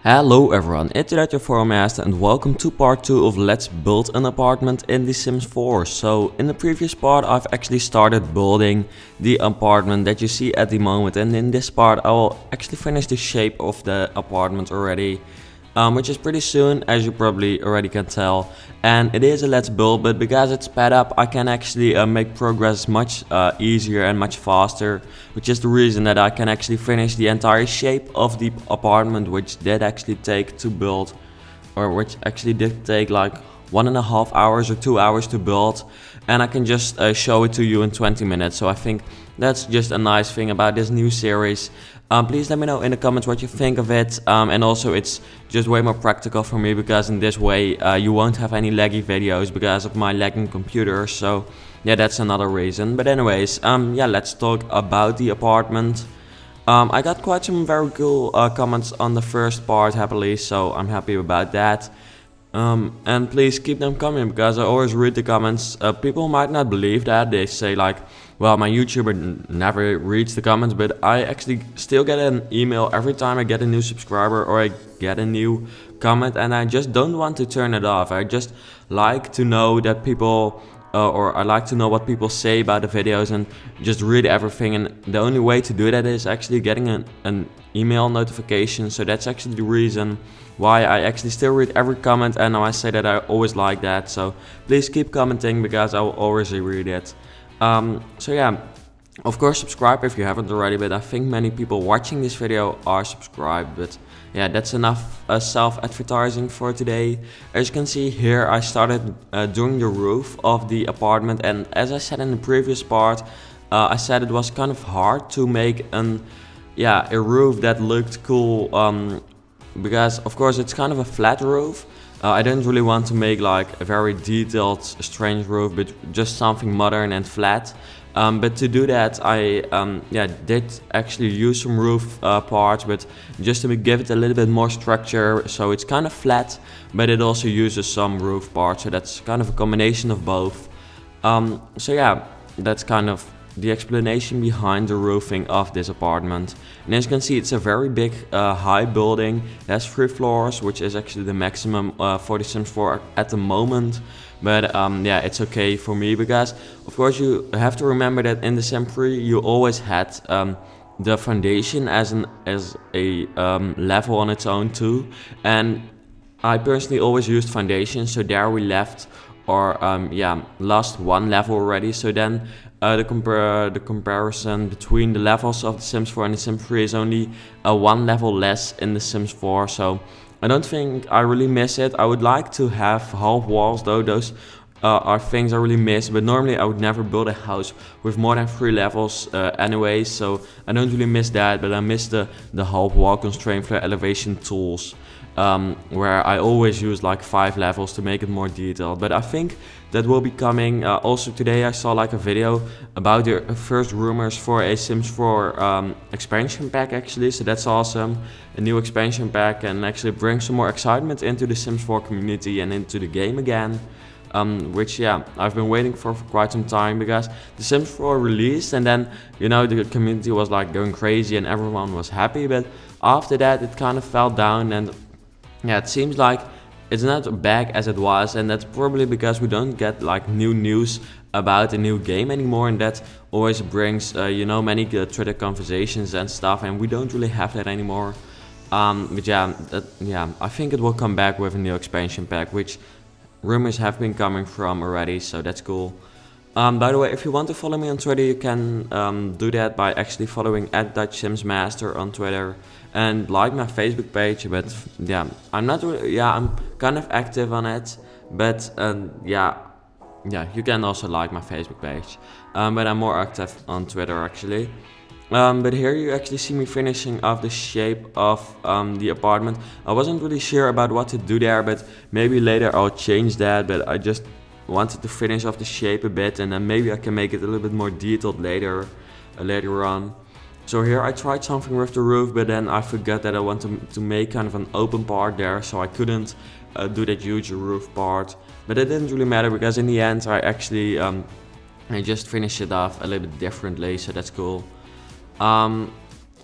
Hello everyone, it's Master and welcome to part 2 of Let's Build an Apartment in The Sims 4. So in the previous part I've actually started building the apartment that you see at the moment, and in this part I will actually finish the shape of the apartment already. Which is pretty soon, as you probably already can tell. And it is a let's build, but because it's sped up, I can actually make progress much easier and much faster, which is the reason that I can actually finish the entire shape of the apartment, which did actually take to build, or which actually did take like 1.5 hours or 2 hours to build, and I can just show it to you in 20 minutes. So I think that's just a nice thing about this new series. Please let me know in the comments what you think of it, and also it's just way more practical for me because in this way you won't have any laggy videos because of my lagging computer. So yeah, that's another reason. But anyways, yeah, let's talk about the apartment. I got quite some very cool comments on the first part, happily, so I'm happy about that. And please keep them coming because I always read the comments. People might not believe that. They say like, well, my YouTuber never reads the comments, but I actually still get an email every time I get a new subscriber or I get a new comment, and I just don't want to turn it off. I just like to know that people, or I like to know what people say about the videos and just read everything, and the only way to do that is actually getting an email notification. So that's actually the reason why I actually still read every comment, and I say that I always like that. So please keep commenting because I will always read it. So yeah, of course subscribe if you haven't already, but I think many people watching this video are subscribed. But yeah, that's enough self-advertising for today. As you can see here, I started doing the roof of the apartment, and as I said in the previous part, I said it was kind of hard to make a roof that looked cool, because of course it's kind of a flat roof. I didn't really want to make like a very detailed strange roof, but just something modern and flat. But to do that I did actually use some roof parts, but just to give it a little bit more structure, so it's kind of flat but it also uses some roof parts, so that's kind of a combination of both. So yeah, that's kind of the explanation behind the roofing of this apartment. And as you can see, it's a very big high building. It has 3 floors, which is actually the maximum for The Sims 4 at the moment. But yeah, it's okay for me because of course you have to remember that in The Sims 3 you always had the foundation as a level on its own too. And I personally always used foundation, so there we left or lost 1 level already. So then the comparison between the levels of The Sims 4 and The Sims 3 is only 1 level less in The Sims 4. So I don't think I really miss it. I would like to have half walls though. Those are things I really miss, but normally I would never build a house with more than 3 levels anyway, so I don't really miss that. But I miss the half wall constraint flare elevation tools, where I always use like 5 levels to make it more detailed. But I think that will be coming. Also today I saw like a video about the first rumors for a Sims 4 expansion pack actually, so that's awesome. A new expansion pack and actually bring some more excitement into the Sims 4 community and into the game again. Which yeah, I've been waiting for quite some time, because The Sims 4 released and then, you know, the community was like going crazy and everyone was happy, but after that it kind of fell down, and yeah, it seems like it's not back as it was, and that's probably because we don't get like new news about a new game anymore, and that always brings you know, many Twitter conversations and stuff, and we don't really have that anymore. But yeah, I think it will come back with a new expansion pack, which rumors have been coming from already, so that's cool. By the way, if you want to follow me on Twitter, you can do that by actually following @DutchSimsMaster on Twitter and like my Facebook page. But yeah, I'm kind of active on it, but you can also like my Facebook page. But I'm more active on Twitter actually. But here you actually see me finishing off the shape of the apartment. I wasn't really sure about what to do there, but maybe later I'll change that. But I just wanted to finish off the shape a bit, and then maybe I can make it a little bit more detailed later on. So here I tried something with the roof, but then I forgot that I want to make kind of an open part there, so I couldn't do that huge roof part. But it didn't really matter because in the end I actually I just finished it off a little bit differently, so that's cool.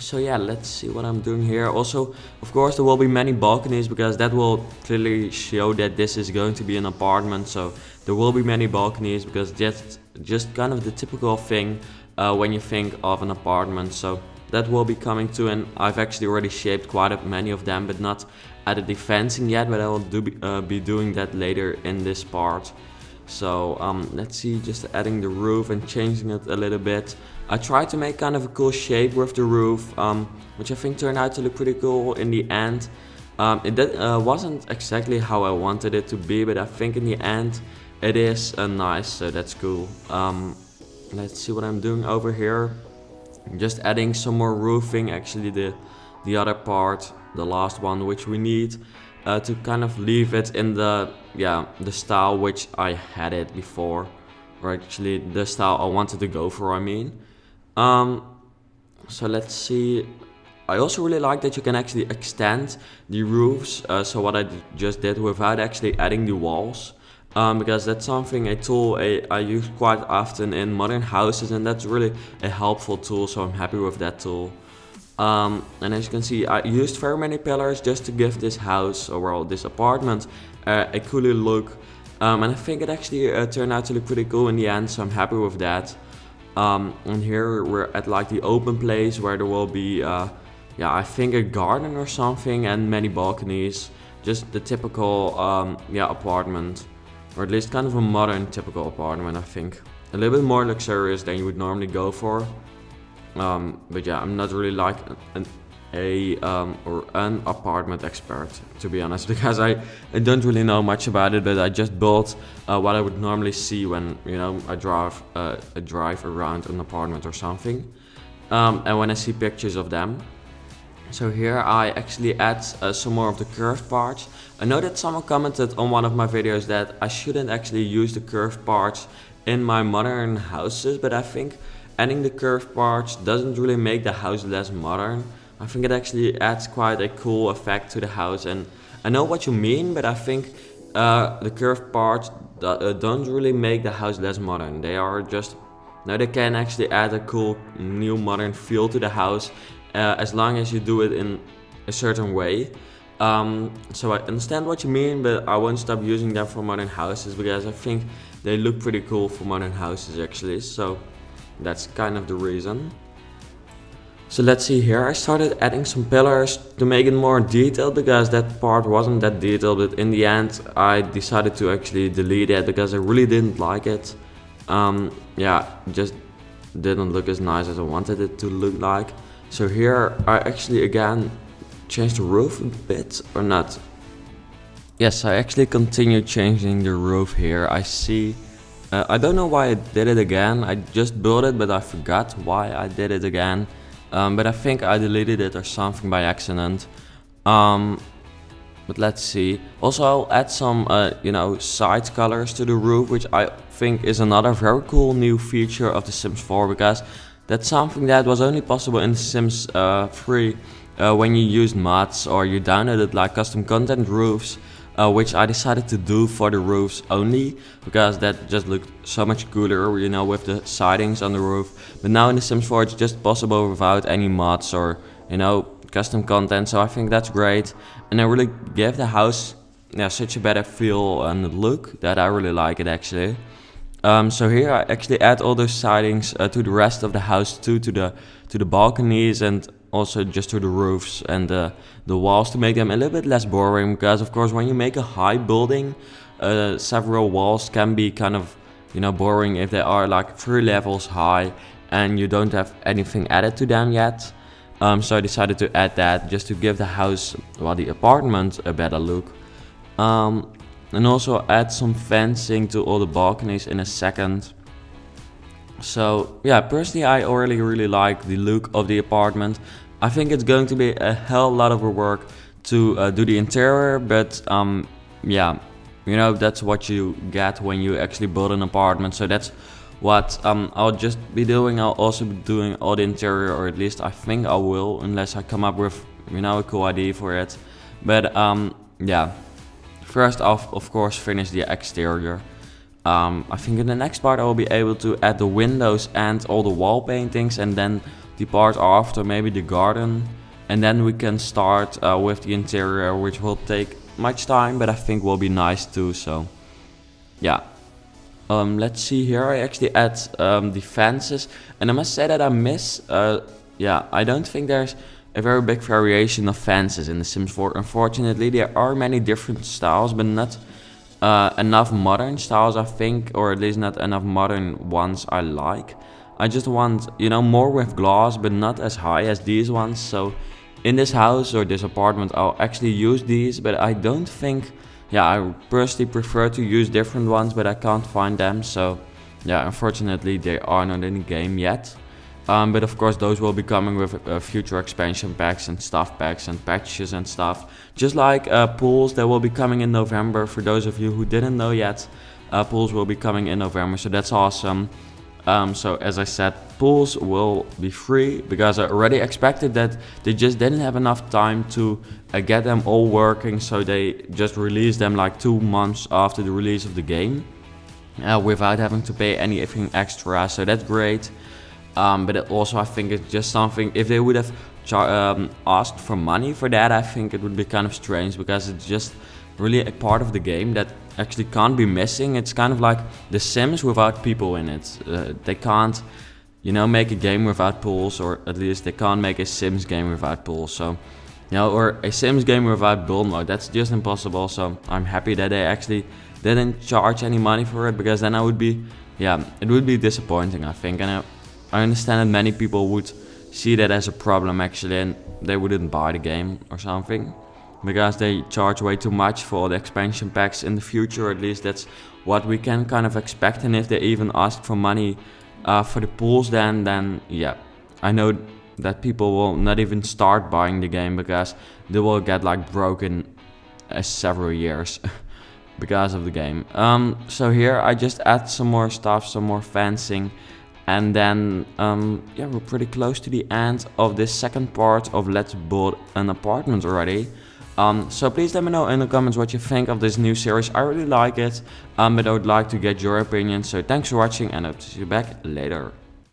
So yeah, let's see what I'm doing here. Also, of course, there will be many balconies because that will clearly show that this is going to be an apartment. So there will be many balconies because that's just kind of the typical thing when you think of an apartment. So that will be coming too, and I've actually already shaped quite many of them, but not added the fencing yet, but I will be doing that later in this part. So let's see, just adding the roof and changing it a little bit. I tried to make kind of a cool shape with the roof, which I think turned out to look pretty cool in the end. It wasn't exactly how I wanted it to be, but I think in the end it is nice, so that's cool. Let's see what I'm doing over here. Just adding some more roofing, actually the other part, the last one which we need to kind of leave it in the style which I had it before, or actually the style I wanted to go for, I mean. So let's see. I also really like that you can actually extend the roofs, so what I just did without actually adding the walls. Because that's a tool I use quite often in modern houses, and that's really a helpful tool, so I'm happy with that tool. And as you can see, I used very many pillars just to give this house, or well, this apartment, a cooler look. And I think it actually turned out to look pretty cool in the end, so I'm happy with that. And here we're at like the open place where there will be, I think a garden or something, and many balconies. Just the typical, apartment. Or at least kind of a modern typical apartment, I think. A little bit more luxurious than you would normally go for. But yeah, I'm not really like an apartment expert, to be honest, because I don't really know much about it, but I just built what I would normally see when, I drive around an apartment or something. And when I see pictures of them. So here I actually add some more of the curved parts. I know that someone commented on one of my videos that I shouldn't actually use the curved parts in my modern houses, but I think adding the curved parts doesn't really make the house less modern. I think it actually adds quite a cool effect to the house, and I know what you mean, but I think the curved parts don't really make the house less modern. They are just, they can actually add a cool new modern feel to the house. As long as you do it in a certain way. So I understand what you mean, but I won't stop using them for modern houses because I think they look pretty cool for modern houses actually. So that's kind of the reason. So let's see here, I started adding some pillars to make it more detailed because that part wasn't that detailed, but in the end I decided to actually delete it because I really didn't like it. Just didn't look as nice as I wanted it to look like. So here I actually again changed the roof a bit, or not. Yes, I actually continued changing the roof here. I see, I don't know why I did it again. I just built it, but I forgot why I did it again. But I think I deleted it or something by accident. But let's see. Also I'll add some, side colors to the roof, which I think is another very cool new feature of The Sims 4, because that's something that was only possible in The Sims 3 when you used mods or you downloaded like custom content roofs, which I decided to do for the roofs only because that just looked so much cooler, with the sidings on the roof. But now in The Sims 4 it's just possible without any mods or, custom content, so I think that's great. And I really gave the house such a better feel and look that I really like it actually. So here I actually add all those sidings to the rest of the house too, to the balconies and also just to the roofs and the walls to make them a little bit less boring, because of course when you make a high building, several walls can be kind of boring if they are like 3 levels high and you don't have anything added to them yet. So I decided to add that just to give the house, the apartment, a better look. And also add some fencing to all the balconies in a second. So yeah, personally I already really like the look of the apartment. I think it's going to be a hell lot of work to do the interior, but that's what you get when you actually build an apartment. So that's what I'll just be doing. I'll also be doing all the interior, or at least I think I will, unless I come up with a cool idea for it. But first I'll of course finish the exterior. I think in the next part I will be able to add the windows and all the wall paintings, and then the part after, maybe the garden, and then we can start with the interior, which will take much time, but I think will be nice too. So yeah. Let's see here. I actually add the fences, and I must say that I miss. Yeah, I don't think there's a very big variation of fences in The Sims 4. Unfortunately, there are many different styles, but not enough modern styles, I think, or at least not enough modern ones I like. I just want, you know, more with glass, but not as high as these ones. So in this house or this apartment, I'll actually use these, but I don't think. Yeah, I personally prefer to use different ones, but I can't find them. So yeah, unfortunately, they are not in the game yet. But of course, those will be coming with future expansion packs and stuff packs and patches and stuff. Just like pools that will be coming in November. For those of you who didn't know yet, pools will be coming in November, so that's awesome. So as I said, pools will be free because I already expected that they just didn't have enough time to get them all working, so they just released them like 2 months after the release of the game without having to pay anything extra, so that's great. But it also, I think it's just something, if they would have asked for money for that, I think it would be kind of strange, because it's just really a part of the game that actually can't be missing. It's kind of like The Sims without people in it. They can't, you know, make a game without pools, or at least they can't make a Sims game without pools. So, you know, or a Sims game without build mode. That's just impossible. So I'm happy that they actually didn't charge any money for it, because then I would be, yeah, it would be disappointing, I think. And I understand that many people would see that as a problem actually, and they wouldn't buy the game or something, because they charge way too much for all the expansion packs in the future. At least that's what we can kind of expect. And if they even ask for money for the pools, then yeah, I know that people will not even start buying the game, because they will get like broken several years because of the game. So here I just add some more stuff, some more fencing, and then yeah, we're pretty close to the end of this second part of Let's Build an Apartment already. So please let me know in the comments what you think of this new series. I really like it, but I would like to get your opinion. So thanks for watching, and I'll see you back later.